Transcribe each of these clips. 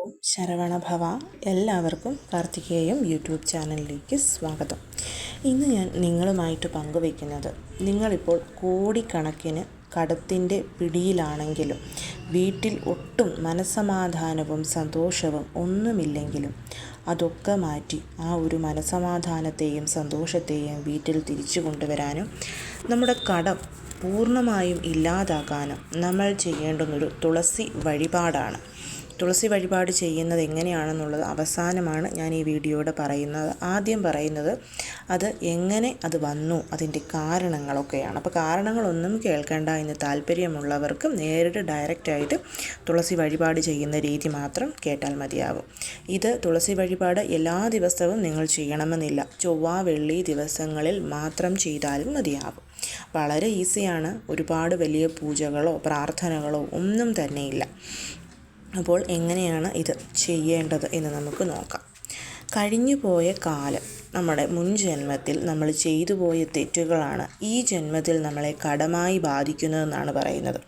ഓം ശരവണഭവ. എല്ലാവർക്കും കാർത്തികേയം യൂട്യൂബ് ചാനലിലേക്ക് സ്വാഗതം. ഇന്ന് ഞാൻ നിങ്ങളുമായിട്ട് പങ്കുവയ്ക്കുന്നത്, നിങ്ങളിപ്പോൾ കോടിക്കണക്കിന് കടത്തിൻ്റെ പിടിയിലാണെങ്കിലും വീട്ടിൽ ഒട്ടും മനസ്സമാധാനവും സന്തോഷവും ഒന്നുമില്ലെങ്കിലും അതൊക്കെ മാറ്റി ആ ഒരു മനസ്സമാധാനത്തെയും സന്തോഷത്തെയും വീട്ടിൽ തിരിച്ചു കൊണ്ടുവരാനും നമ്മുടെ കടം പൂർണ്ണമായും ഇല്ലാതാക്കാനും നമ്മൾ ചെയ്യേണ്ടുന്നൊരു തുളസി വഴിപാടാണ്. തുളസി വഴിപാട് ചെയ്യുന്നത് എങ്ങനെയാണെന്നുള്ളത് അവസാനമാണ് ഞാൻ ഈ വീഡിയോയുടെ പറയുന്നത്. ആദ്യം പറയുന്നത് അത് വന്നു, അതിൻ്റെ കാരണങ്ങളൊക്കെയാണ്. അപ്പോൾ കാരണങ്ങളൊന്നും കേൾക്കേണ്ട എന്ന് താല്പര്യമുള്ളവർക്ക് നേരിട്ട് ഡയറക്റ്റായിട്ട് തുളസി വഴിപാട് ചെയ്യുന്ന രീതി മാത്രം കേട്ടാൽ മതിയാകും. ഇത് തുളസി വഴിപാട് എല്ലാ ദിവസവും നിങ്ങൾ ചെയ്യണമെന്നില്ല. ചൊവ്വ വെള്ളി ദിവസങ്ങളിൽ മാത്രം ചെയ്താലും മതിയാകും. വളരെ ഈസിയാണ്. ഒരുപാട് വലിയ പൂജകളോ പ്രാർത്ഥനകളോ ഒന്നും തന്നെയില്ല. അപ്പോൾ എങ്ങനെയാണ് ഇത് ചെയ്യേണ്ടത് എന്ന് നമുക്ക് നോക്കാം. കഴിഞ്ഞു പോയ കാലം, നമ്മുടെ മുൻ ജന്മത്തിൽ നമ്മൾ ചെയ്തു പോയ തെറ്റുകളാണ് ഈ ജന്മത്തിൽ നമ്മളെ കടമായി ബാധിക്കുന്നതെന്നാണ് പറയുന്നത്.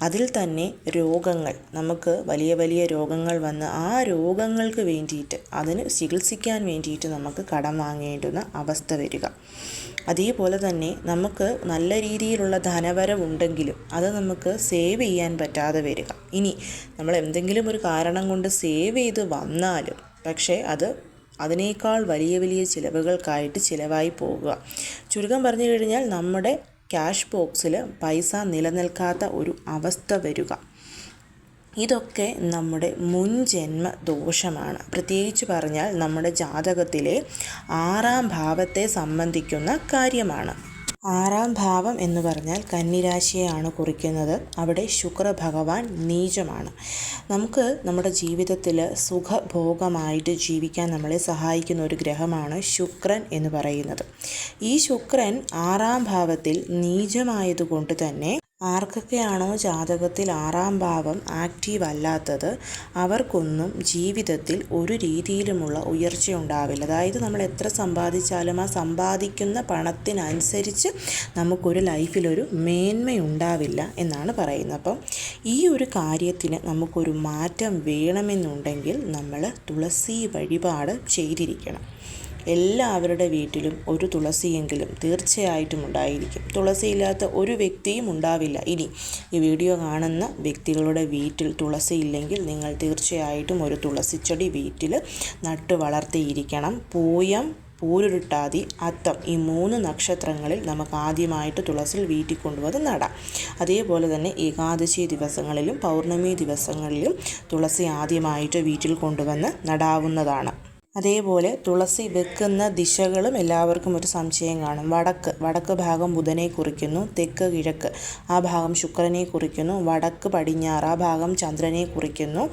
അതിൽ തന്നെ രോഗങ്ങൾ, നമുക്ക് വലിയ വലിയ രോഗങ്ങൾ വന്ന് ആ രോഗങ്ങൾക്ക് വേണ്ടിയിട്ട്, അതിന് ചികിത്സിക്കാൻ വേണ്ടിയിട്ട് നമുക്ക് കടം വാങ്ങേണ്ടുന്ന അവസ്ഥ വരിക. അതേപോലെ തന്നെ നമുക്ക് നല്ല രീതിയിലുള്ള ധനവരവുണ്ടെങ്കിലും അത് നമുക്ക് സേവ് ചെയ്യാൻ പറ്റാതെ വരിക. ഇനി നമ്മൾ എന്തെങ്കിലും ഒരു കാരണം കൊണ്ട് സേവ് ചെയ്ത് വന്നാലും പക്ഷേ അതിനേക്കാൾ വലിയ വലിയ ചിലവുകൾക്കായിട്ട് ചിലവായി പോകുക. ചുരുക്കം പറഞ്ഞു കഴിഞ്ഞാൽ നമ്മുടെ ക്യാഷ് ബോക്സിൽ പൈസ നിലനിൽക്കാത്ത ഒരു അവസ്ഥ വരിക. ഇതൊക്കെ നമ്മുടെ മുൻ ജന്മ ദോഷമാണ്. പ്രത്യേകിച്ച് പറഞ്ഞാൽ നമ്മുടെ ജാതകത്തിലെ 6ാം ഭാവത്തെ സംബന്ധിക്കുന്ന കാര്യമാണ്. 6ാം ഭാവം എന്ന് പറഞ്ഞാൽ കന്നിരാശിയെയാണ് കുറിക്കുന്നത്. അവിടെ ശുക്രഭഗവാൻ നീചമാണ്. നമുക്ക് നമ്മുടെ ജീവിതത്തിൽ സുഖഭോഗമായിട്ട് ജീവിക്കാൻ നമ്മളെ സഹായിക്കുന്ന ഒരു ഗ്രഹമാണ് ശുക്രൻ എന്ന് പറയുന്നത്. ഈ ശുക്രൻ 6ാം ഭാവത്തിൽ നീചമായതുകൊണ്ട് തന്നെ ആർക്കൊക്കെയാണോ ജാതകത്തിൽ 6ാം ഭാവം ആക്റ്റീവ് അല്ലാത്തത് അവർക്കൊന്നും ജീവിതത്തിൽ ഒരു രീതിയിലുമുള്ള ഉയർച്ച ഉണ്ടാവില്ല. അതായത് നമ്മൾ എത്ര സമ്പാദിച്ചാലും ആ സമ്പാദിക്കുന്ന പണത്തിനനുസരിച്ച് നമുക്കൊരു ലൈഫിലൊരു മേന്മയുണ്ടാവില്ല എന്നാണ് പറയുന്നത്. അപ്പം ഈ ഒരു കാര്യത്തിന് നമുക്കൊരു മാറ്റം വേണമെന്നുണ്ടെങ്കിൽ നമ്മൾ തുളസി വഴിപാട് ചെയ്തിരിക്കണം. എല്ലാവരുടെ വീട്ടിലും ഒരു തുളസിയെങ്കിലും തീർച്ചയായിട്ടും ഉണ്ടായിരിക്കും. തുളസിയില്ലാത്ത ഒരു വ്യക്തിയും ഉണ്ടാവില്ല. ഇനി ഈ വീഡിയോ കാണുന്ന വ്യക്തികളുടെ വീട്ടിൽ തുളസി ഇല്ലെങ്കിൽ നിങ്ങൾ തീർച്ചയായിട്ടും ഒരു തുളസിച്ചെടി വീട്ടിൽ നട്ടു വളർത്തിയിരിക്കണം. പൂയം, പൂരുരുട്ടാതി, അത്തം, ഈ 3 നക്ഷത്രങ്ങളിൽ നമുക്ക് ആദ്യമായിട്ട് തുളസി വീട്ടിൽ കൊണ്ടുവന്ന് നടാം. അതേപോലെ തന്നെ ഏകാദശി ദിവസങ്ങളിലും പൗർണമി ദിവസങ്ങളിലും തുളസി ആദ്യമായിട്ട് വീട്ടിൽ കൊണ്ടുവന്ന് നടാവുന്നതാണ്. അതേപോലെ തുളസി വെക്കുന്ന ദിശകളും എല്ലാവർക്കും ഒരു സംശയം കാണും. വടക്ക് ഭാഗം ബുധനെ കുറിക്കുന്നു, തെക്ക് കിഴക്ക് ആ ഭാഗം ശുക്രനെ കുറിക്കുന്നു, വടക്ക് പടിഞ്ഞാറ് ആ ഭാഗം ചന്ദ്രനെ കുറിക്കുന്നു.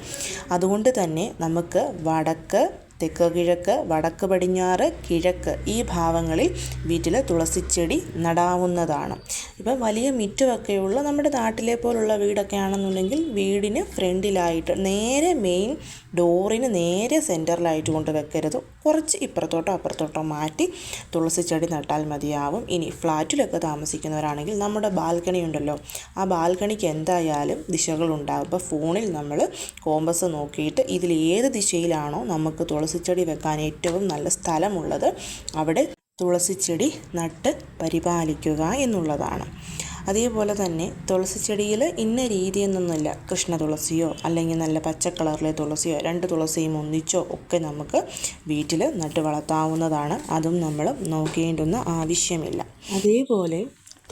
അതുകൊണ്ട് തന്നെ നമുക്ക് വടക്ക്, തെക്ക് കിഴക്ക്, വടക്ക് പടിഞ്ഞാറ്, കിഴക്ക് ഈ ഭാവങ്ങളിൽ വീട്ടിൽ തുളസിച്ചെടി നടാവുന്നതാണ്. ഇപ്പം വലിയ മിറ്റുമൊക്കെയുള്ള നമ്മുടെ നാട്ടിലെ പോലുള്ള വീടൊക്കെ ആണെന്നുണ്ടെങ്കിൽ വീടിന് ഫ്രണ്ടിലായിട്ട് നേരെ മെയിൻ ഡോറിന് നേരെ സെൻറ്ററിലായിട്ട് കൊണ്ട് വെക്കരുത്. കുറച്ച് ഇപ്പുറത്തോട്ടോ അപ്പുറത്തോട്ടോ മാറ്റി തുളസിച്ചെടി നട്ടാൽ മതിയാവും. ഇനി ഫ്ലാറ്റിലൊക്കെ താമസിക്കുന്നവരാണെങ്കിൽ നമ്മുടെ ബാൽക്കണി ഉണ്ടല്ലോ, ആ ബാൽക്കണിക്ക് എന്തായാലും ദിശകളുണ്ടാകും. ഇപ്പോൾ ഫോണിൽ നമ്മൾ കോമ്പസ് നോക്കിയിട്ട് ഇതിൽ ഏത് ദിശയിലാണോ നമുക്ക് തുളസിച്ചെടി വെക്കാൻ ഏറ്റവും നല്ല സ്ഥലമുള്ളത് അവിടെ തുളസിച്ചെടി നട്ട് പരിപാലിക്കുക എന്നുള്ളതാണ്. അതേപോലെ തന്നെ തുളസിച്ചെടിയിൽ ഇന്ന രീതിയൊന്നുമില്ല. കൃഷ്ണ തുളസിയോ അല്ലെങ്കിൽ നല്ല പച്ച കളറിലെ തുളസിയോ 2 തുളസിയും ഒന്നിച്ചോ ഒക്കെ നമുക്ക് വീട്ടിൽ നട്ട് വളർത്താവുന്നതാണ്. അതും നമ്മൾ നോക്കേണ്ടുന്ന ആവശ്യമില്ല. അതേപോലെ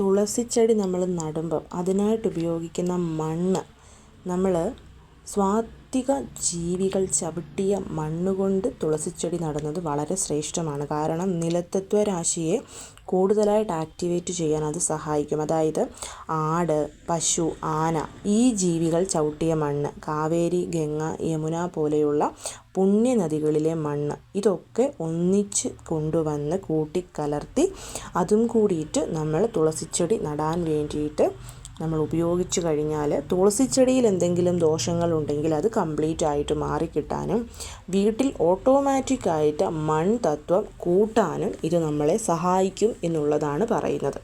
തുളസിച്ചെടി നമ്മൾ നടുമ്പോൾ അതിനായിട്ട് ഉപയോഗിക്കുന്ന മണ്ണ് നമ്മൾ സ്വാത്വിക ജീവികൾ ചവിട്ടിയ മണ്ണുകൊണ്ട് തുളസിച്ചെടി നടുന്നത് വളരെ ശ്രേഷ്ഠമാണ്. കാരണം നിലത്തത്വ രാശിയെ കൂടുതലായിട്ട് ആക്ടിവേറ്റ് ചെയ്യാൻ അത് സഹായിക്കും. അതായത് ആട്, പശു, ആന ഈ ജീവികൾ ചവിട്ടിയ മണ്ണ്, കാവേരി, ഗംഗ, യമുന പോലെയുള്ള പുണ്യനദികളിലെ മണ്ണ് ഇതൊക്കെ ഒന്നിച്ച് കൊണ്ടുവന്ന് കൂട്ടിക്കലർത്തി അതും കൂടിയിട്ട് നമ്മൾ തുളസിച്ചെടി നടാൻ വേണ്ടിയിട്ട് നമ്മൾ ഉപയോഗിച്ചു കഴിഞ്ഞാൽ തുളസിച്ചെടിയിൽ എന്തെങ്കിലും ദോഷങ്ങളുണ്ടെങ്കിൽ അത് കംപ്ലീറ്റ് ആയിട്ട് മാറിക്കിട്ടാനും വീട്ടിൽ ഓട്ടോമാറ്റിക്കായിട്ട് മൺതത്വം കൂട്ടാനും ഇത് നമ്മളെ സഹായിക്കും എന്നുള്ളതാണ് പറയുന്നത്.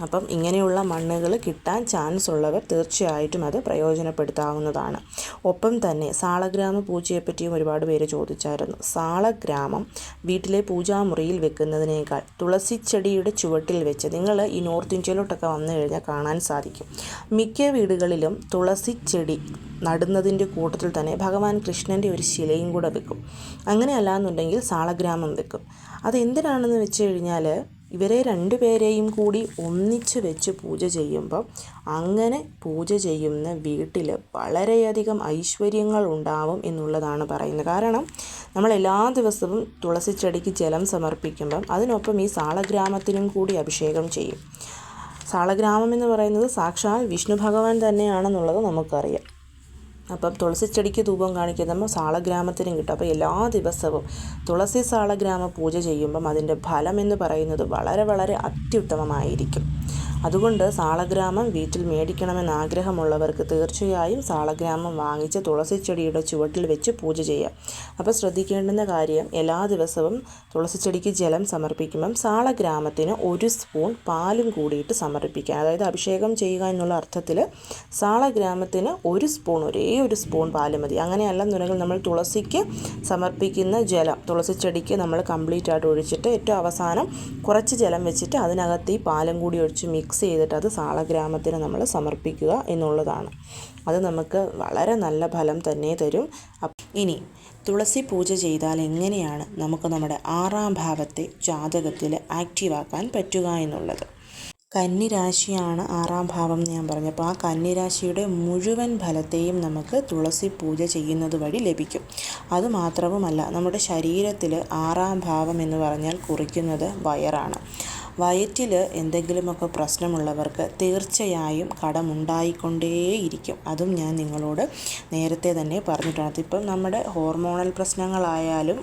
അപ്പം ഇങ്ങനെയുള്ള മണ്ണുകൾ കിട്ടാൻ ചാൻസ് ഉള്ളവർ തീർച്ചയായിട്ടും അത് പ്രയോജനപ്പെടുത്താവുന്നതാണ്. ഒപ്പം തന്നെ സാളഗ്രാമ പൂജയെപ്പറ്റിയും ഒരുപാട് പേര് ചോദിച്ചായിരുന്നു. സാളഗ്രാമം വീട്ടിലെ പൂജാമുറിയിൽ വെക്കുന്നതിനേക്കാൾ തുളസിച്ചെടിയുടെ ചുവട്ടിൽ വെച്ച് നിങ്ങൾ ഈ നോർത്ത് ഇന്ത്യയിലോട്ടൊക്കെ വന്നു കഴിഞ്ഞാൽ കാണാൻ സാധിക്കും. മിക്ക വീടുകളിലും തുളസിച്ചെടി നടുന്നതിൻ്റെ കൂട്ടത്തിൽ തന്നെ ഭഗവാൻ കൃഷ്ണൻ്റെ ഒരു ശിലയും കൂടെ വെക്കും. അങ്ങനെയല്ലാന്നുണ്ടെങ്കിൽ സാളഗ്രാമം വെക്കും. അതെന്തിനാണെന്ന് വെച്ച് കഴിഞ്ഞാൽ ഇവരെ രണ്ടുപേരെയും കൂടി ഒന്നിച്ച് വെച്ച് പൂജ ചെയ്യുമ്പോൾ അങ്ങനെ പൂജ ചെയ്യുന്ന വീട്ടിൽ വളരെയധികം ഐശ്വര്യങ്ങൾ ഉണ്ടാവും എന്നുള്ളതാണ് പറയുന്നത്. കാരണം നമ്മൾ എല്ലാ ദിവസവും തുളസിച്ചെടിക്ക് ജലം സമർപ്പിക്കുമ്പം അതിനൊപ്പം ഈ സാളഗ്രാമത്തിനും കൂടി അഭിഷേകം ചെയ്യും. സാളഗ്രാമം എന്ന് പറയുന്നത് സാക്ഷാൽ വിഷ്ണു ഭഗവാൻ തന്നെയാണെന്നുള്ളത് നമുക്കറിയാം. അപ്പം തുളസിച്ചെടിക്ക് ധൂപം കാണിക്കുമ്പോൾ സാളഗ്രാമത്തിനും കിട്ടും. അപ്പോൾ എല്ലാ ദിവസവും തുളസി സാളഗ്രാമ പൂജ ചെയ്യുമ്പം അതിൻ്റെ ഫലം എന്ന് പറയുന്നത് വളരെ വളരെ അത്യുത്തമമായിരിക്കും. അതുകൊണ്ട് സാളഗ്രാമം വീട്ടിൽ മേടിക്കണമെന്ന് ആഗ്രഹമുള്ളവർക്ക് തീർച്ചയായും സാളഗ്രാമം വാങ്ങിച്ച് തുളസിച്ചെടിയുടെ ചുവട്ടിൽ വെച്ച് പൂജ ചെയ്യാം. അപ്പോൾ ശ്രദ്ധിക്കേണ്ടുന്ന കാര്യം, എല്ലാ ദിവസവും തുളസിച്ചെടിക്ക് ജലം സമർപ്പിക്കുമ്പം സാളഗ്രാമത്തിന് 1 സ്പൂൺ പാലും കൂടിയിട്ട് സമർപ്പിക്കുക. അതായത് അഭിഷേകം ചെയ്യുക എന്നുള്ള അർത്ഥത്തിൽ സാളഗ്രാമത്തിന് 1 സ്പൂൺ, ഒരേ 1 സ്പൂൺ പാല് മതി. അങ്ങനെയല്ലെന്നുണ്ടെങ്കിൽ നമ്മൾ തുളസിക്ക് സമർപ്പിക്കുന്ന ജലം തുളസിച്ചെടിക്ക് നമ്മൾ കംപ്ലീറ്റ് ആയിട്ട് ഒഴിച്ചിട്ട് ഏറ്റവും അവസാനം കുറച്ച് ജലം വെച്ചിട്ട് അതിനകത്ത് ഈ പാലും കൂടി ഒഴിച്ച് മിക്സ് ചെയ്തിട്ട് അത് സാളഗ്രാമത്തിന് നമ്മൾ സമർപ്പിക്കുക എന്നുള്ളതാണ്. അത് നമുക്ക് വളരെ നല്ല ഫലം തന്നെ തരും. ഇനി തുളസി പൂജ ചെയ്താൽ എങ്ങനെയാണ് നമുക്ക് നമ്മുടെ 6ാം ഭാവത്തെ ജാതകത്തിൽ ആക്റ്റീവാക്കാൻ പറ്റുക എന്നുള്ളത്. കന്നിരാശിയാണ് 6ാം ഭാവം എന്ന് ഞാൻ പറഞ്ഞപ്പോൾ ആ കന്നിരാശിയുടെ മുഴുവൻ ഫലത്തെയും നമുക്ക് തുളസി പൂജ ചെയ്യുന്നത് വഴി ലഭിക്കും. അതുമാത്രവുമല്ല, നമ്മുടെ ശരീരത്തിൽ 6ാം ഭാവം എന്ന് പറഞ്ഞാൽ കുറിക്കുന്നത് വയറാണ്. വയറ്റിൽ എന്തെങ്കിലുമൊക്കെ പ്രശ്നമുള്ളവർക്ക് തീർച്ചയായും കടമുണ്ടായിക്കൊണ്ടേയിരിക്കും. അതും ഞാൻ നിങ്ങളോട് നേരത്തെ തന്നെ പറഞ്ഞിട്ടാണ്. അതിപ്പം നമ്മുടെ ഹോർമോണൽ പ്രശ്നങ്ങളായാലും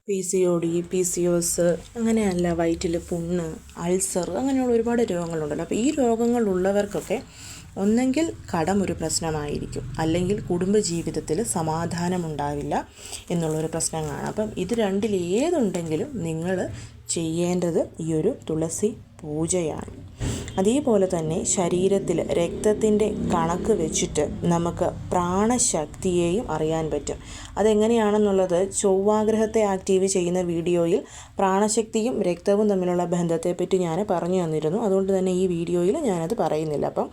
PCOD, PCOS, അങ്ങനെയല്ല വയറ്റിൽ പുണ്ണ്, അൾസർ, അങ്ങനെയുള്ള ഒരുപാട് രോഗങ്ങളുണ്ടല്ലോ. അപ്പോൾ ഈ രോഗങ്ങളുള്ളവർക്കൊക്കെ ഒന്നെങ്കിൽ കടം ഒരു പ്രശ്നമായിരിക്കും, അല്ലെങ്കിൽ കുടുംബജീവിതത്തിൽ സമാധാനമുണ്ടാവില്ല എന്നുള്ളൊരു പ്രശ്നം കാണാം. അപ്പം ഇത് രണ്ടിൽ ഏതുണ്ടെങ്കിലും നിങ്ങൾ ചെയ്യേണ്ടത് ഈ ഒരു തുളസി പൂജയാണ്. അതേപോലെ തന്നെ ശരീരത്തിൽ രക്തത്തിൻ്റെ കണക്ക് വെച്ചിട്ട് നമുക്ക് പ്രാണശക്തിയെയും അറിയാൻ പറ്റും. അതെങ്ങനെയാണെന്നുള്ളത് ചൊവ്വാഗ്രഹത്തെ ആക്റ്റീവ് ചെയ്യുന്ന വീഡിയോയിൽ പ്രാണശക്തിയും രക്തവും തമ്മിലുള്ള ബന്ധത്തെപ്പറ്റി ഞാൻ പറഞ്ഞു തന്നിരുന്നു. അതുകൊണ്ട് തന്നെ ഈ വീഡിയോയിൽ ഞാനത് പറയുന്നില്ല. അപ്പം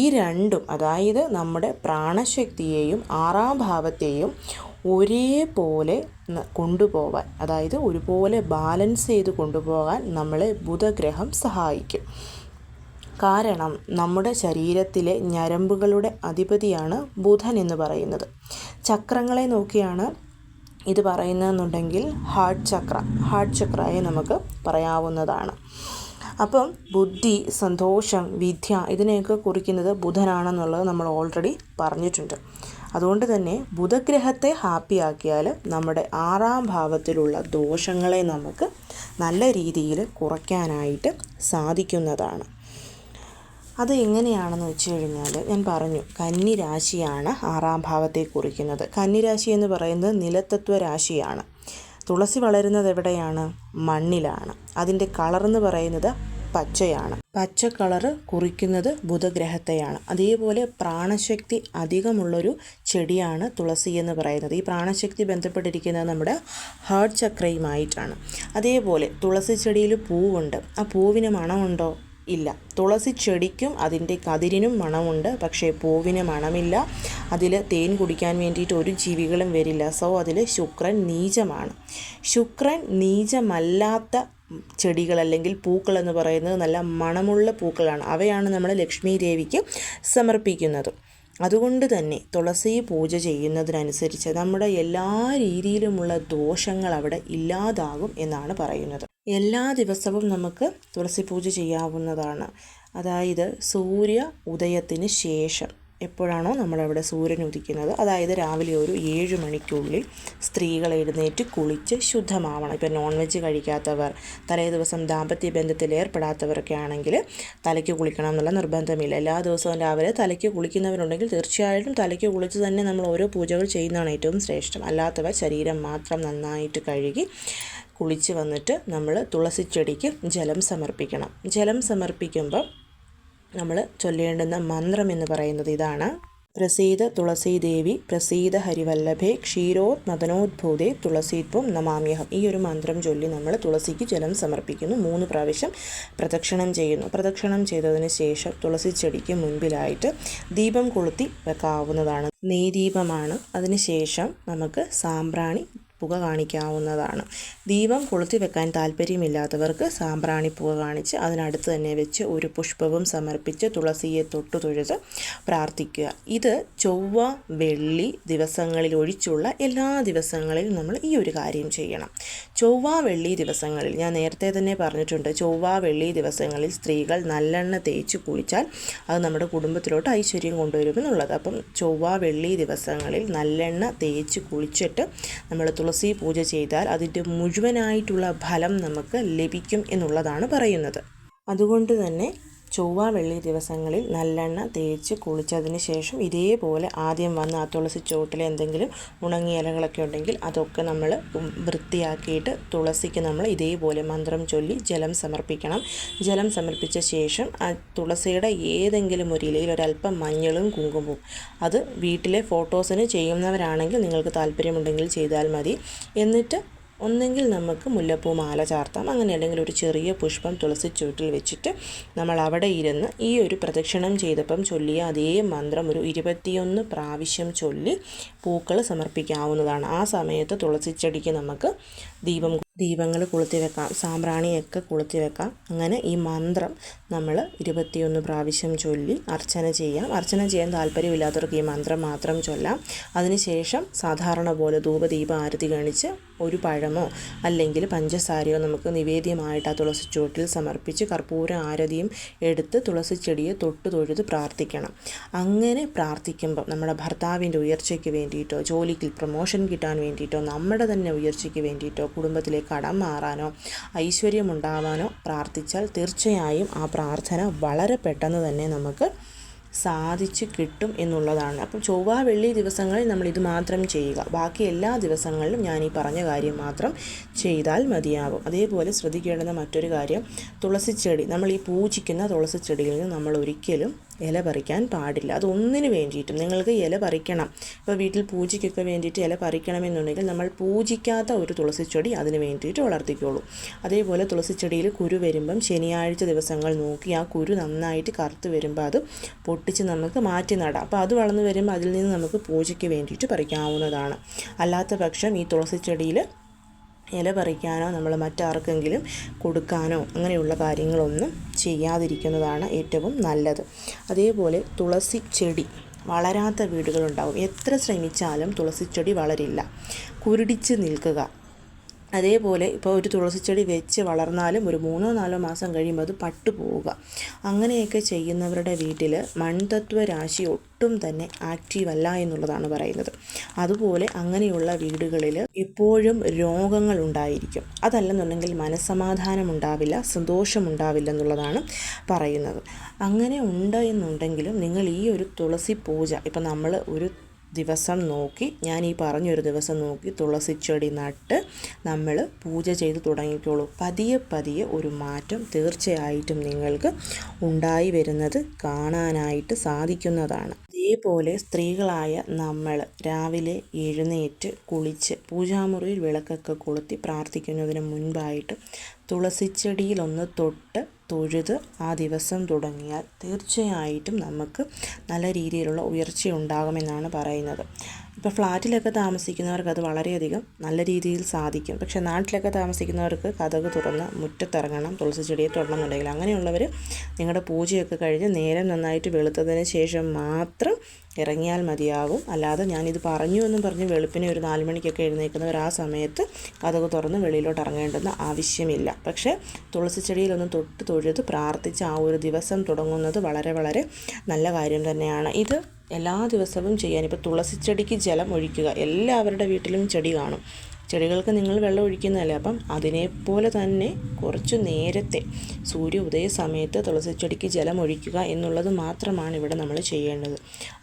ഈ രണ്ടും, അതായത് നമ്മുടെ പ്രാണശക്തിയെയും 6ാം ഭാവത്തെയും ഒരേപോലെ കൊണ്ടുപോകാൻ, അതായത് ഒരുപോലെ ബാലൻസ് ചെയ്ത് കൊണ്ടുപോകാൻ നമ്മളെ ബുധഗ്രഹം സഹായിക്കും. കാരണം നമ്മുടെ ശരീരത്തിലെ ഞരമ്പുകളുടെ അധിപതിയാണ് ബുധൻ എന്ന് പറയുന്നത്. ചക്രങ്ങളെ നോക്കിയാണ് ഇത് പറയുന്നതെന്നുണ്ടെങ്കിൽ ഹാർട്ട് ചക്രയെ നമുക്ക് പറയാവുന്നതാണ്. അപ്പം ബുദ്ധി, സന്തോഷം, വിദ്യ ഇതിനെയൊക്കെ കുറിക്കുന്നത് ബുധനാണെന്നുള്ളത് നമ്മൾ ഓൾറെഡി പറഞ്ഞിട്ടുണ്ട്. അതുകൊണ്ട് തന്നെ ബുധഗ്രഹത്തെ ഹാപ്പിയാക്കിയാൽ നമ്മുടെ 6ാം ഭാവത്തിലുള്ള ദോഷങ്ങളെ നമുക്ക് നല്ല രീതിയിൽ കുറയ്ക്കാനായിട്ട് സാധിക്കുന്നതാണ്. അത് എങ്ങനെയാണെന്ന് വെച്ച് കഴിഞ്ഞാൽ ഞാൻ പറഞ്ഞു, കന്നിരാശിയാണ് 6ാം ഭാവത്തെ കുറിക്കുന്നത്. കന്നിരാശി എന്ന് പറയുന്നത് നിലത്തത്വ രാശിയാണ്. തുളസി വളരുന്നത് എവിടെയാണ്? മണ്ണിലാണ്. അതിൻ്റെ കളറെന്ന് പറയുന്നത് പച്ചയാണ്. പച്ച കളറ് കുറിക്കുന്നത് ബുധഗ്രഹത്തെയാണ്. അതേപോലെ പ്രാണശക്തി അധികമുള്ളൊരു ചെടിയാണ് തുളസി എന്ന് പറയുന്നത്. ഈ പ്രാണശക്തി ബന്ധപ്പെട്ടിരിക്കുന്നത് നമ്മുടെ ഹാർട്ട് ചക്രയുമായിട്ടാണ്. അതേപോലെ തുളസി ചെടിയിൽ പൂവുണ്ട്. ആ പൂവിന് മണമുണ്ടോ? ഇല്ല. തുളസി ചെടിക്കും അതിൻ്റെ കതിരിനും മണമുണ്ട്, പക്ഷേ പൂവിന് മണമില്ല. അതിൽ തേൻ കുടിക്കാൻ വേണ്ടിയിട്ട് ഒരു ജീവികളും വരില്ല. സോ അതിൽ ശുക്രൻ നീചമാണ്. ശുക്രൻ നീചമല്ലാത്ത ചെടികൾ അല്ലെങ്കിൽ പൂക്കൾ എന്ന് പറയുന്നത് നല്ല മണമുള്ള പൂക്കളാണ്. അവയാണ് നമ്മൾ ലക്ഷ്മി ദേവിക്ക് സമർപ്പിക്കുന്നത്. അതുകൊണ്ട് തന്നെ തുളസി പൂജ ചെയ്യുന്നതിനനുസരിച്ച് നമ്മുടെ എല്ലാ രീതിയിലുമുള്ള ദോഷങ്ങൾ അവിടെ ഇല്ലാതാകും എന്നാണ് പറയുന്നത്. എല്ലാ ദിവസവും നമുക്ക് തുളസി പൂജ ചെയ്യാവുന്നതാണ്. അതായത് സൂര്യ ഉദയത്തിന് ശേഷം എപ്പോഴാണോ നമ്മളവിടെ സൂര്യൻ ഉദിക്കുന്നത്, അതായത് രാവിലെ ഒരു 7 മണിക്കുള്ളിൽ സ്ത്രീകൾ എഴുന്നേറ്റ് കുളിച്ച് ശുദ്ധമാവണം. ഇപ്പോൾ നോൺ വെജ് കഴിക്കാത്തവർ, തലേ ദിവസം ദാമ്പത്യ ബന്ധത്തിൽ ഏർപ്പെടാത്തവരൊക്കെ ആണെങ്കിൽ തലയ്ക്ക് കുളിക്കണം എന്നുള്ള നിർബന്ധമില്ല. എല്ലാ ദിവസവും രാവിലെ തലയ്ക്ക് കുളിക്കുന്നവരുണ്ടെങ്കിൽ തീർച്ചയായിട്ടും തലയ്ക്ക് കുളിച്ച് തന്നെ നമ്മൾ ഓരോ പൂജകൾ ചെയ്യുന്നതാണ് ഏറ്റവും ശ്രേഷ്ഠം. അല്ലാത്തവർ ശരീരം മാത്രം നന്നായിട്ട് കഴുകി കുളിച്ച് വന്നിട്ട് നമ്മൾ തുളസി ചെടിക്ക് ജലം സമർപ്പിക്കണം. ജലം സമർപ്പിക്കുമ്പോൾ നമ്മൾ ചൊല്ലേണ്ടുന്ന മന്ത്രം എന്ന് പറയുന്നത് ഇതാണ്: പ്രസീത തുളസീദേവി പ്രസീത ഹരിവല്ലഭേ ക്ഷീരോത്മദനോദ്ഭൂതേ തുളസീത്വം നമാമ്യഹം. ഈ ഒരു മന്ത്രം ചൊല്ലി നമ്മൾ തുളസിക്ക് ജലം സമർപ്പിക്കുന്നു. 3 പ്രാവശ്യം പ്രദക്ഷിണം ചെയ്യുന്നു. പ്രദക്ഷിണം ചെയ്തതിന് ശേഷം തുളസി ചെടിക്ക് മുൻപിലായിട്ട് ദീപം കൊളുത്തി വെക്കാവുന്നതാണ്. നെയ്ദീപമാണ്. അതിനുശേഷം നമുക്ക് സാമ്പ്രാണി പുക കാണിക്കാവുന്നതാണ്. ദീപം കൊളുത്തി വെക്കാൻ താല്പര്യമില്ലാത്തവർക്ക് സാമ്പ്രാണി പുക കാണിച്ച് അതിനടുത്ത് തന്നെ വെച്ച് ഒരു പുഷ്പവും സമർപ്പിച്ച് തുളസിയെ തൊഴുത് പ്രാർത്ഥിക്കുക. ഇത് ചൊവ്വ വെള്ളി ദിവസങ്ങളിൽ ഒഴിച്ചുള്ള എല്ലാ ദിവസങ്ങളിലും നമ്മൾ ഈ ഒരു കാര്യം ചെയ്യണം. ചൊവ്വ വെള്ളി ദിവസങ്ങളിൽ ഞാൻ നേരത്തെ തന്നെ പറഞ്ഞിട്ടുണ്ട്, ചൊവ്വ വെള്ളി ദിവസങ്ങളിൽ സ്ത്രീകൾ നല്ലെണ്ണ തേച്ച് കുളിച്ചാൽ അത് നമ്മുടെ കുടുംബത്തിലോട്ട് ഐശ്വര്യം കൊണ്ടുവരുമെന്നുള്ളത്. അപ്പം ചൊവ്വ വെള്ളി ദിവസങ്ങളിൽ നല്ലെണ്ണ തേച്ച് കുളിച്ചിട്ട് നമ്മൾ തുളസി പൂജ ചെയ്താൽ അതിൻ്റെ മുഴുവനായിട്ടുള്ള ഫലം നമുക്ക് ലഭിക്കും എന്നുള്ളതാണ് പറയുന്നത്. അതുകൊണ്ട് തന്നെ ചൊവ്വ വെള്ളി ദിവസങ്ങളിൽ നല്ലെണ്ണ തേച്ച് കുളിച്ചതിന് ശേഷം ഇതേപോലെ ആദ്യം വന്ന് ആ തുളസി ചുവട്ടിൽ എന്തെങ്കിലും ഉണങ്ങിയ ഇലകളൊക്കെ ഉണ്ടെങ്കിൽ അതൊക്കെ നമ്മൾ വൃത്തിയാക്കിയിട്ട് തുളസിക്ക് നമ്മൾ ഇതേപോലെ മന്ത്രം ചൊല്ലി ജലം സമർപ്പിക്കണം. ജലം സമർപ്പിച്ച ശേഷം ആ തുളസിയുടെ ഏതെങ്കിലും ഒരു ഇലയിൽ ഒരല്പം മഞ്ഞളും കുങ്കുമവും, അത് വീട്ടിലെ ഫോട്ടോസിന് ചെയ്യുന്നവരാണെങ്കിൽ നിങ്ങൾക്ക് താല്പര്യമുണ്ടെങ്കിൽ ചെയ്താൽ മതി. എന്നിട്ട് ഒന്നെങ്കിൽ നമുക്ക് മുല്ലപ്പൂ മാല ചാർത്താം, അങ്ങനെ അല്ലെങ്കിൽ ഒരു ചെറിയ പുഷ്പം തുളസി ചുവട്ടിൽ വെച്ചിട്ട് നമ്മൾ അവിടെ ഇരുന്ന് ഈ ഒരു പ്രദക്ഷിണം ചെയ്തപ്പം ചൊല്ലിയ അതേ മന്ത്രം ഒരു 21 പ്രാവശ്യം ചൊല്ലി പൂക്കൾ സമർപ്പിക്കാവുന്നതാണ്. ആ സമയത്ത് തുളസി ചെടിക്ക് നമുക്ക് ദീപങ്ങൾ കൊളുത്തി വെക്കാം, സാമ്പ്രാണിയൊക്കെ കൊളുത്തി വെക്കാം. അങ്ങനെ ഈ മന്ത്രം നമ്മൾ 21 പ്രാവശ്യം ചൊല്ലി അർച്ചന ചെയ്യാം. അർച്ചന ചെയ്യാൻ താല്പര്യമില്ലാത്തവർക്ക് ഈ മന്ത്രം മാത്രം ചൊല്ലാം. അതിനുശേഷം സാധാരണ പോലെ ധൂപദീപ ആരതി കാണിച്ച് ഒരു പഴമോ അല്ലെങ്കിൽ പഞ്ചസാരയോ നമുക്ക് നിവേദ്യമായിട്ട് ആ തുളസി ചുവട്ടിൽ സമർപ്പിച്ച് കർപ്പൂര ആരതിയും എടുത്ത് തുളസി ചെടിയെ തൊഴുത് പ്രാർത്ഥിക്കണം. അങ്ങനെ പ്രാർത്ഥിക്കുമ്പോൾ നമ്മുടെ ഭർത്താവിൻ്റെ ഉയർച്ചയ്ക്ക് വേണ്ടിയിട്ടോ ജോലിക്ക് പ്രൊമോഷൻ കിട്ടാൻ വേണ്ടിയിട്ടോ നമ്മുടെ തന്നെ ഉയർച്ചയ്ക്ക് വേണ്ടിയിട്ടോ കുടുംബത്തിലെ കടം മാറാനോ ഐശ്വര്യമുണ്ടാവാനോ പ്രാർത്ഥിച്ചാൽ തീർച്ചയായും ആ പ്രാർത്ഥന വളരെ പെട്ടെന്ന് തന്നെ നമുക്ക് സാധിച്ചു കിട്ടും എന്നുള്ളതാണ്. അപ്പം ചൊവ്വ വെള്ളി ദിവസങ്ങളിൽ നമ്മൾ ഇത് മാത്രം ചെയ്യുക. ബാക്കി എല്ലാ ദിവസങ്ങളിലും ഞാൻ ഈ പറഞ്ഞ കാര്യം മാത്രം ചെയ്താൽ മതിയാകും. അതേപോലെ ശ്രദ്ധിക്കേണ്ടുന്ന മറ്റൊരു കാര്യം, തുളസിച്ചെടി നമ്മൾ ഈ പൂജിക്കുന്ന തുളസിച്ചെടിയിൽ നിന്ന് നമ്മൾ ഒരിക്കലും ഇല പറിക്കാൻ പാടില്ല. അതൊന്നിന് വേണ്ടിയിട്ടും നിങ്ങൾക്ക് ഇല പറിക്കണം. ഇപ്പോൾ വീട്ടിൽ പൂജയ്ക്കൊക്കെ വേണ്ടിയിട്ട് ഇല പറിക്കണമെന്നുണ്ടെങ്കിൽ നമ്മൾ പൂജിക്കാത്ത ഒരു തുളസിച്ചെടി അതിന് വേണ്ടിയിട്ട് വളർത്തിക്കോളൂ. അതേപോലെ തുളസിച്ചെടിയിൽ കുരു വരുമ്പം ശനിയാഴ്ച ദിവസങ്ങൾ നോക്കി ആ കുരു നന്നായിട്ട് കറുത്ത് വരുമ്പോൾ അത് പൊട്ടിച്ച് നമുക്ക് മാറ്റി നടാം. അപ്പോൾ അത് വളർന്നു വരുമ്പോൾ അതിൽ നിന്ന് നമുക്ക് പൂജയ്ക്ക് വേണ്ടിയിട്ട് പറിക്കാവുന്നതാണ്. അല്ലാത്ത പക്ഷം ഈ തുളസിച്ചെടിയിൽ ഇല പറിക്കാനോ നമ്മൾ മറ്റാർക്കെങ്കിലും കൊടുക്കാനോ അങ്ങനെയുള്ള കാര്യങ്ങളൊന്നും ചെയ്യാതിരിക്കുന്നതാണ് ഏറ്റവും നല്ലത്. അതേപോലെ തുളസി ചെടി വളരാത്ത വീടുകളുണ്ടാവും. എത്ര ശ്രമിച്ചാലും തുളസിച്ചെടി വളരില്ല, കുരുടിച്ച് നിൽക്കുക. അതേപോലെ ഇപ്പോൾ ഒരു തുളസിച്ചെടി വെച്ച് വളർന്നാലും ഒരു 3-4 മാസം കഴിയുമ്പോൾ അത് പട്ടുപോവുക. അങ്ങനെയൊക്കെ ചെയ്യുന്നവരുടെ വീട്ടിൽ മൺതത്വ രാശി ഒട്ടും തന്നെ ആക്റ്റീവ് അല്ല എന്നുള്ളതാണ് പറയുന്നത്. അതുപോലെ അങ്ങനെയുള്ള വീടുകളിൽ എപ്പോഴും രോഗങ്ങൾ ഉണ്ടായിരിക്കും. അതല്ലെന്നുണ്ടെങ്കിൽ മനസ്സമാധാനം ഉണ്ടാവില്ല, സന്തോഷമുണ്ടാവില്ല എന്നുള്ളതാണ് പറയുന്നത്. അങ്ങനെ ഉണ്ട് എന്നുണ്ടെങ്കിലും നിങ്ങൾ ഈ ഒരു തുളസി പൂജ ഇപ്പം നമ്മൾ ഒരു ദിവസം നോക്കി, ഞാൻ ഈ പറഞ്ഞൊരു ദിവസം നോക്കി തുളസിച്ചെടി നട്ട് നമ്മൾ പൂജ ചെയ്ത് തുടങ്ങിക്കോളൂ. പതിയെ ഒരു മാറ്റം തീർച്ചയായിട്ടും നിങ്ങൾക്ക് ഉണ്ടായി വരുന്നത് കാണാനായിട്ട് സാധിക്കുന്നതാണ്. അതേപോലെ സ്ത്രീകളായ നമ്മൾ രാവിലെ എഴുന്നേറ്റ് കുളിച്ച് പൂജാമുറിയിൽ വിളക്കൊക്കെ കൊളുത്തി പ്രാർത്ഥിക്കുന്നതിന് മുൻപായിട്ട് തുളസിച്ചെടിയിലൊന്ന് തൊഴുത് ആ ദിവസം തുടങ്ങിയാൽ തീർച്ചയായിട്ടും നമുക്ക് നല്ല രീതിയിലുള്ള ഉയർച്ചയുണ്ടാകുമെന്നാണ് പറയുന്നത്. ഇപ്പോൾ ഫ്ലാറ്റിലൊക്കെ താമസിക്കുന്നവർക്ക് അത് വളരെയധികം നല്ല രീതിയിൽ സാധിക്കും. പക്ഷേ നാട്ടിലൊക്കെ താമസിക്കുന്നവർക്ക് കതക് തുറന്ന് മുറ്റത്തിറങ്ങണം, തുളസി ചെടിയെ തൊടണമെന്നുണ്ടെങ്കിൽ. അങ്ങനെയുള്ളവർ നിങ്ങളുടെ പൂജയൊക്കെ കഴിഞ്ഞ് നേരം നന്നായിട്ട് വെളുത്തതിന് ശേഷം മാത്രം ഇറങ്ങിയാൽ മതിയാകും. അല്ലാതെ ഞാനിത് പറഞ്ഞു എന്നും പറഞ്ഞ് വെളുപ്പിനെ ഒരു 4 മണിക്കൊക്കെ എഴുന്നേൽക്കുന്നവർ ആ സമയത്ത് കതക് തുറന്ന് വെളിയിലോട്ട് ഇറങ്ങേണ്ടുന്ന ആവശ്യമില്ല. പക്ഷേ തുളസി ചെടിയിലൊന്ന് തൊഴുത് പ്രാർത്ഥിച്ച് ആ ഒരു ദിവസം തുടങ്ങുന്നത് വളരെ നല്ല കാര്യം തന്നെയാണ്. ഇത് എല്ലാ ദിവസവും ചെയ്യാൻ. ഇപ്പോൾ തുളസിച്ചെടിക്ക് ജലം ഒഴിക്കുക, എല്ലാവരുടെ വീട്ടിലും ചെടി കാണും. ചെടികൾക്ക് നിങ്ങൾ വെള്ളം ഒഴിക്കുന്നതല്ലേ, അപ്പം അതിനെപ്പോലെ തന്നെ കുറച്ച് നേരത്തെ സൂര്യ ഉദയ സമയത്ത് തുളസി ചെടിക്ക് ജലം ഒഴിക്കുക എന്നുള്ളത് മാത്രമാണ് ഇവിടെ നമ്മൾ ചെയ്യേണ്ടത്.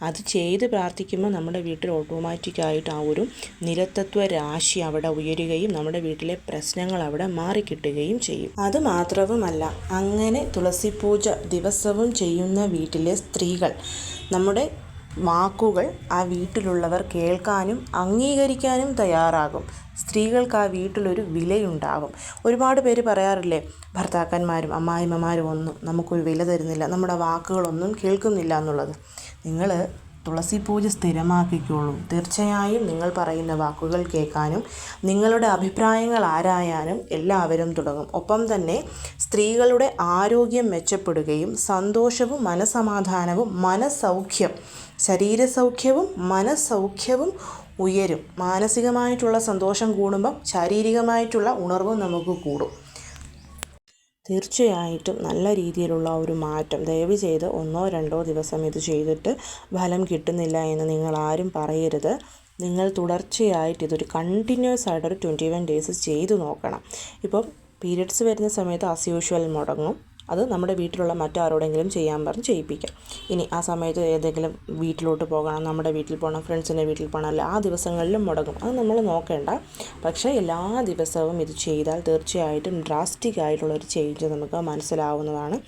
അത് ചെയ്ത് പ്രാർത്ഥിക്കുമ്പോൾ നമ്മുടെ വീട്ടിൽ ഓട്ടോമാറ്റിക്കായിട്ട് ആ ഒരു നിരത്തത്വ രാശി അവിടെ ഉയരുകയും നമ്മുടെ വീട്ടിലെ പ്രശ്നങ്ങൾ അവിടെ മാറിക്കിട്ടുകയും ചെയ്യും. അത് മാത്രവുമല്ല, അങ്ങനെ തുളസി പൂജ ദിവസവും ചെയ്യുന്ന വീട്ടിലെ സ്ത്രീകൾ നമ്മുടെ വാക്കുകൾ ആ വീട്ടിലുള്ളവർ കേൾക്കാനും അംഗീകരിക്കാനും തയ്യാറാകും. സ്ത്രീകൾക്ക് ആ വീട്ടിലൊരു വിലയുണ്ടാകും. ഒരുപാട് പേര് പറയാറില്ലേ, ഭർത്താക്കന്മാരും അമ്മായിമ്മമാരും ഒന്നും നമുക്കൊരു വില തരുന്നില്ല, നമ്മുടെ വാക്കുകളൊന്നും കേൾക്കുന്നില്ല എന്നുള്ളത്. നിങ്ങൾ തുളസി പൂജ സ്ഥിരമാക്കിക്കോളൂ. തീർച്ചയായും നിങ്ങൾ പറയുന്ന വാക്കുകൾ കേൾക്കാനും നിങ്ങളുടെ അഭിപ്രായങ്ങൾ ആരായാനും എല്ലാവരും തുടങ്ങും. ഒപ്പം തന്നെ സ്ത്രീകളുടെ ആരോഗ്യം മെച്ചപ്പെടുകയും സന്തോഷവും മനസമാധാനവും ശരീരസൗഖ്യവും മനസ്സൗഖ്യവും ഉയരും. മാനസികമായിട്ടുള്ള സന്തോഷം കൂടുമ്പം ശാരീരികമായിട്ടുള്ള ഉണർവും നമുക്ക് കൂടും. തീർച്ചയായിട്ടും നല്ല രീതിയിലുള്ള ഒരു മാറ്റം. ദയവ് ചെയ്ത് 1-2 ദിവസം ഇത് ചെയ്തിട്ട് ഫലം കിട്ടുന്നില്ല എന്ന് നിങ്ങൾ ആരും പറയരുത്. നിങ്ങൾ തുടർച്ചയായിട്ട് ഇതൊരു കണ്ടിന്യൂസ് ആയിട്ടൊരു 21 ഡേയ്സ് ചെയ്ത് നോക്കണം. ഇപ്പം പീരിയഡ്സ് വരുന്ന സമയത്ത് ആസ് യൂഷ്വൽ മുടങ്ങും. അത് നമ്മുടെ വീട്ടിലുള്ള മറ്റാരോടെങ്കിലും ചെയ്യാൻ പറഞ്ഞ് ചെയ്യിപ്പിക്കാം. ഇനി ആ സമയത്ത് ഏതെങ്കിലും വീട്ടിലോട്ട് പോകണം, നമ്മുടെ വീട്ടിൽ പോകണം, ഫ്രണ്ട്സിൻ്റെ വീട്ടിൽ പോകണം, അല്ല ആ ദിവസങ്ങളിലും മുടങ്ങും. അത് നമ്മൾ നോക്കേണ്ട. പക്ഷേ എല്ലാ ദിവസവും ഇത് ചെയ്താൽ തീർച്ചയായിട്ടും ഡ്രാസ്റ്റിക് ആയിട്ടുള്ളൊരു ചേഞ്ച് നമുക്ക് മനസ്സിലാവുന്നതാണ്.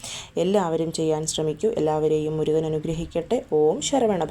എല്ലാവരും ചെയ്യാൻ ശ്രമിക്കൂ. എല്ലാവരെയും മുരുകൻ അനുഗ്രഹിക്കട്ടെ. ഓം ശരവണ.